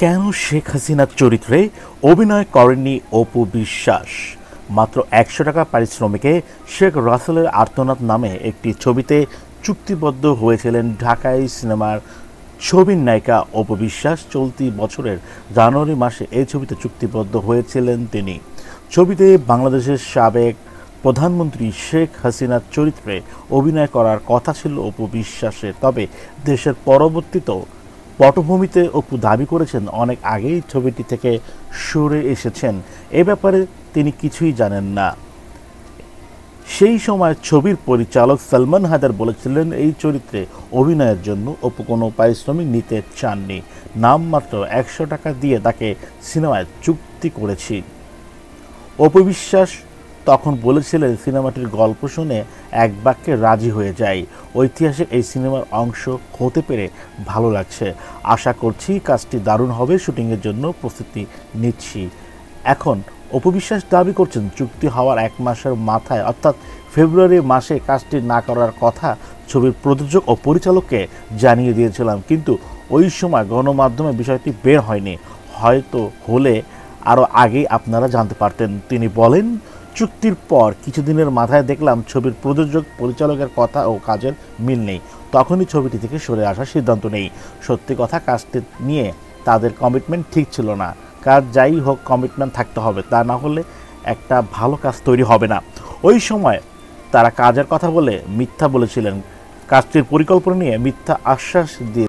কেন শেখ হাসিনার চরিত্রে অভিনয় করেননি অপু বিশ্বাস? মাত্র ১০০ টাকা পারিশ্রমিকে শেখ রাসেলের আর্তনাদ নামে একটি ছবিতে চুক্তিবদ্ধ হয়েছিলেন ঢাকাই সিনেমার ছবির নায়িকা অপু বিশ্বাস। চলতি বছরের জানুয়ারি মাসে এই ছবিতে চুক্তিবদ্ধ হয়েছিলেন তিনি। ছবিতে বাংলাদেশের সাবেক প্রধানমন্ত্রী শেখ হাসিনার চরিত্রে অভিনয় করার কথা ছিল অপু বিশ্বাসের। তবে দেশের পরবর্তীতেও পটভূমিতে অপু দাবি করেছেন অনেক আগেই ছবিটি থেকে সরে এসেছেন। এ ব্যাপারে তিনি কিছুই জানেন না। সেই সময় ছবির পরিচালক সালমান হায়দার বলেছিলেন এই চরিত্রে অভিনয়ের জন্য অপু কোনো পারিশ্রমিক নিতে চাননি, নামমাত্র ১০০ টাকা দিয়ে তাকে সিনেমায় চুক্তি করেছি। অপু বিশ্বাস তখন বলেছিলেন সিনেমাটির গল্প শুনে এক বাক্যে রাজি হয়ে যাই, ঐতিহাসিক এই সিনেমার অংশ হতে পেরে ভালো লাগছে, আশা করছি কাজটি দারুণ হবে, শুটিংয়ের জন্য প্রস্তুতি নিচ্ছি। এখন অপু বিশ্বাস দাবি করছেন চুক্তি হওয়ার ১ মাসের মাথায় অর্থাৎ ফেব্রুয়ারি মাসে কাজটি না করার কথা ছবির প্রযোজক ও পরিচালককে জানিয়ে দিয়েছিলাম, কিন্তু ওই সময় গণমাধ্যমে বিষয়টি বের হয়নি, হয়তো হলে আরও আগেই আপনারা জানতে পারতেন। তিনি বলেন, চুক্তির পর কিছুদিনের মাথায় দেখলাম ছবির প্রযোজক পরিচালকের কথা ও কাজের মিল নেই, তখনই ছবিটি থেকে সরে আসার সিদ্ধান্ত নেই। সত্যি কথা, কাজটি নিয়ে তাদের কমিটমেন্ট ঠিক ছিল না। কাজ যাই হোক কমিটমেন্ট থাকতে হবে, তা না হলে একটা ভালো কাজ তৈরি হবে না। ওই সময় তারা কাজের কথা বলে মিথ্যা বলেছিলেন, কাজটির পরিকল্পনা নিয়ে মিথ্যা আশ্বাস দিয়ে